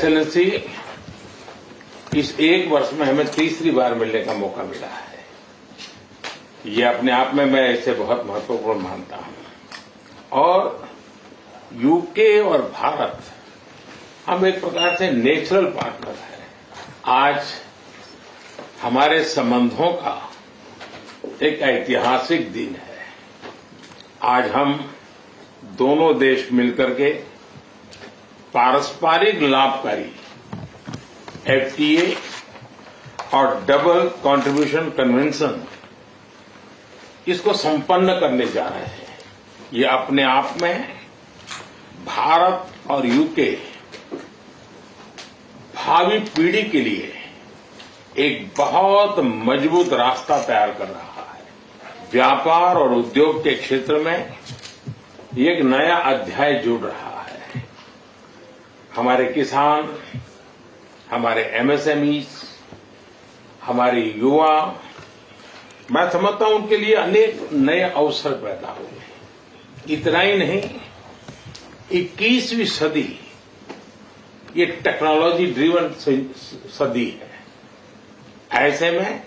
Excellency, इस एक वर्ष में हमें तीसरी बार मिलने का मौका मिला है। ये अपने आप में मैं इसे बहुत महत्वपूर्ण मानता हूं। और यूके और भारत, हम एक प्रकार से नेचुरल पार्टनर हैं। आज हमारे संबंधों का एक ऐतिहासिक दिन है। आज हम दोनों देश मिलकर के पारस्परिक लाभकारी एफटीए और डबल कंट्रीब्यूशन कन्वेंशन इसको संपन्न करने जा रहे हैं। ये अपने आप में भारत और यूके भावी पीढ़ी के लिए एक बहुत मजबूत रास्ता तैयार कर रहा है। व्यापार और उद्योग के क्षेत्र में एक नया अध्याय जुड़ रहा है। हमारे किसान, हमारे एमएसएमई, हमारे युवा, मैं समझता हूं उनके लिए अनेक नए अवसर पैदा हुए। इतना ही नहीं, 21वीं सदी ये टेक्नोलॉजी ड्रिवन सदी है। ऐसे में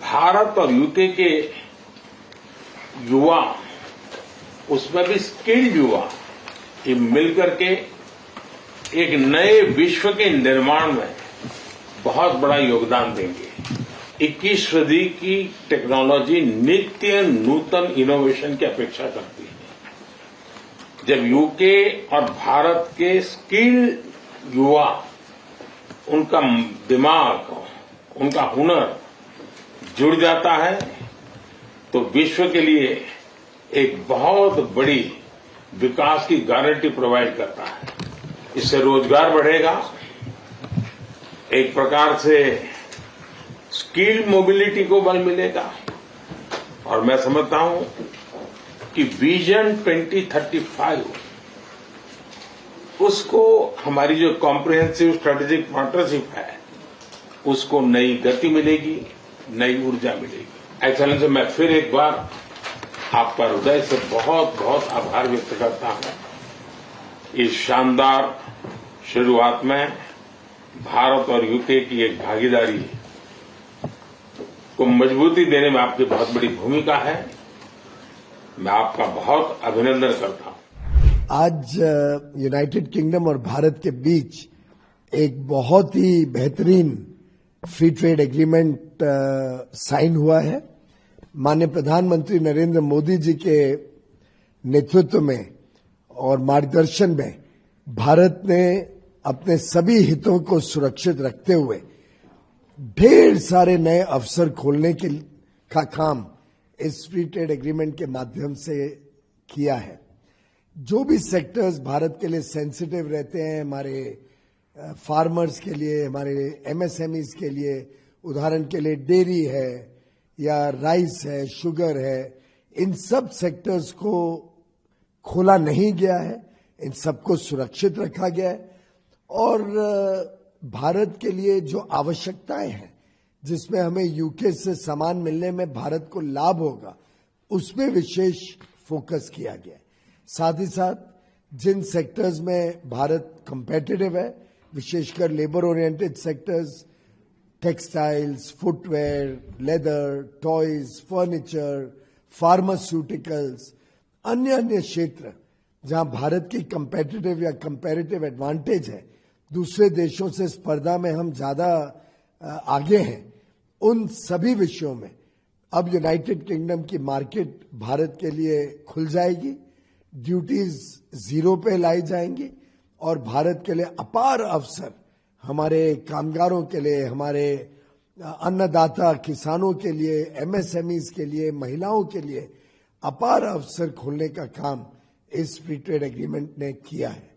भारत और यूके के युवा, उसमें भी स्किल्ड युवा, ये मिलकर के एक नए विश्व के निर्माण में बहुत बड़ा योगदान देंगे। 21वीं सदी की टेक्नोलॉजी नित्य नूतन इनोवेशन की अपेक्षा करती है। जब यूके और भारत के स्किल्ड युवा, उनका दिमाग, उनका हुनर जुड़ जाता है तो विश्व के लिए एक बहुत बड़ी विकास की गारंटी प्रोवाइड करता है। इससे रोजगार बढ़ेगा, एक प्रकार से स्किल मोबिलिटी को बल मिलेगा। और मैं समझता हूं कि विजन 2035 उसको हमारी जो कॉम्प्रिहेंसिव स्ट्रेटेजिक पार्टनरशिप है उसको नई गति मिलेगी, नई ऊर्जा मिलेगी। एक्सेलेंस, मैं फिर एक बार आपका हृदय से बहुत बहुत आभार व्यक्त करता हूं। इस शानदार शुरुआत में भारत और यूके की एक भागीदारी को मजबूती देने में आपकी बहुत बड़ी भूमिका है। मैं आपका बहुत अभिनंदन करता हूं। आज यूनाइटेड किंगडम और भारत के बीच एक बहुत ही बेहतरीन फ्री ट्रेड एग्रीमेंट साइन हुआ है। माननीय प्रधानमंत्री नरेंद्र मोदी जी के नेतृत्व में और मार्गदर्शन में भारत ने अपने सभी हितों को सुरक्षित रखते हुए ढेर सारे नए अवसर खोलने का काम इस फ्री ट्रेड एग्रीमेंट के माध्यम से किया है। जो भी सेक्टर्स भारत के लिए सेंसिटिव रहते हैं, हमारे फार्मर्स के लिए, हमारे एमएसएमईज के लिए, उदाहरण के लिए डेयरी है या राइस है, शुगर है, इन सब सेक्टर्स को खोला नहीं गया है, इन सबको सुरक्षित रखा गया है। और भारत के लिए जो आवश्यकताएं हैं, जिसमें हमें यूके से सामान मिलने में भारत को लाभ होगा, उसमें विशेष फोकस किया गया है। साथ ही साथ जिन सेक्टर्स में भारत कंपेटिटिव है, विशेषकर labour oriented sectors, textiles, footwear, leather, toys, furniture, pharmaceuticals, अन्य क्षेत्र जहां भारत की कंपेटिटिव या कंपैरेटिव एडवांटेज है, दूसरे देशों से स्पर्धा में हम ज्यादा आगे हैं, उन सभी विषयों में अब यूनाइटेड किंगडम की मार्केट भारत के लिए खुल जाएगी, ड्यूटीज जीरो पे लाई जाएंगी और भारत के लिए अपार अवसर, हमारे कामगारों के लिए, हमारे अन्नदाता किसानों के लिए, एमएसएमईज के लिए, महिलाओं के लिए अपार अवसर खोलने का काम इस फ्री ट्रेड एग्रीमेंट ने किया है।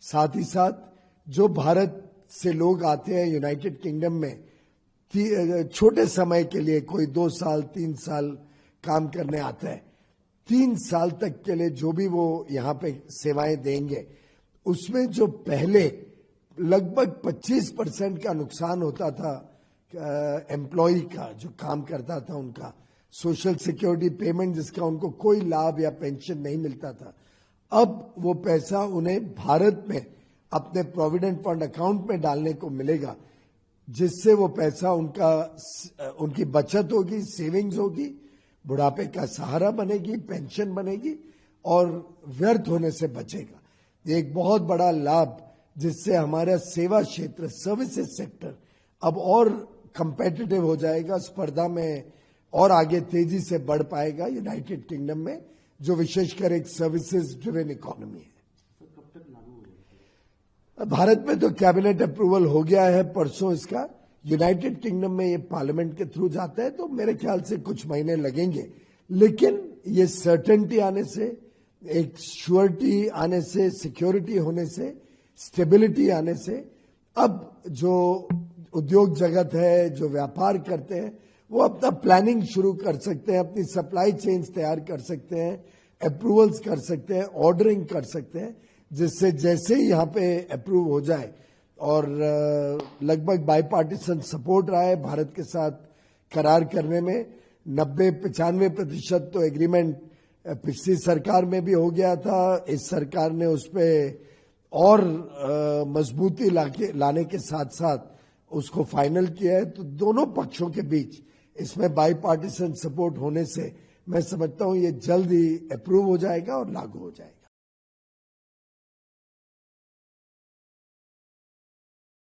साथ ही साथ जो भारत से लोग आते हैं यूनाइटेड किंगडम में छोटे समय के लिए, कोई 2 साल 3 साल काम करने आता है, 3 साल तक के लिए जो भी वो यहाँ पे सेवाएं देंगे, उसमें जो पहले लगभग 25% का नुकसान होता था एम्प्लॉय का, जो काम करता था, उनका सोशल सिक्योरिटी पेमेंट जिसका उनको कोई लाभ या पेंशन नहीं मिलता था, अब वो पैसा उन्हें भारत में अपने प्रोविडेंट फंड अकाउंट में डालने को मिलेगा, जिससे वो पैसा उनकी बचत होगी, सेविंग्स होगी, बुढ़ापे का सहारा बनेगी, पेंशन बनेगी और व्यर्थ होने से बचेगा। ये एक बहुत बड़ा लाभ जिससे हमारा सेवा क्षेत्र, सर्विसेज सेक्टर अब और कंपेटिटिव हो जाएगा, स्पर्धा में और आगे तेजी से बढ़ पाएगा यूनाइटेड किंगडम में, जो विशेषकर एक सर्विसेज ड्रिवन इकोनॉमी है। भारत में तो कैबिनेट अप्रूवल हो गया है परसों इसका। यूनाइटेड किंगडम में ये पार्लियामेंट के थ्रू जाता है तो मेरे ख्याल से कुछ महीने लगेंगे, लेकिन ये सर्टेनिटी आने से, एक श्योरिटी आने से, सिक्योरिटी होने से, स्टेबिलिटी आने से अब जो उद्योग जगत है, जो व्यापार करते हैं, वो अपना प्लानिंग शुरू कर सकते हैं, अपनी सप्लाई चेन्स तैयार कर सकते हैं, अप्रूवल्स कर सकते हैं, ऑर्डरिंग कर सकते हैं, जिससे जैसे ही यहाँ पे अप्रूव हो जाए और लगभग बाईपार्टीसन सपोर्ट रहा है भारत के साथ करार करने में, 90-95% तो एग्रीमेंट पिछली सरकार में भी हो गया था। इस सरकार ने उस पर और मजबूती लाने के साथ साथ उसको फाइनल किया है। तो दोनों पक्षों के बीच इसमें बाईपार्टीसन सपोर्ट होने से मैं समझता हूं ये जल्द ही अप्रूव हो जाएगा और लागू हो जाएगा।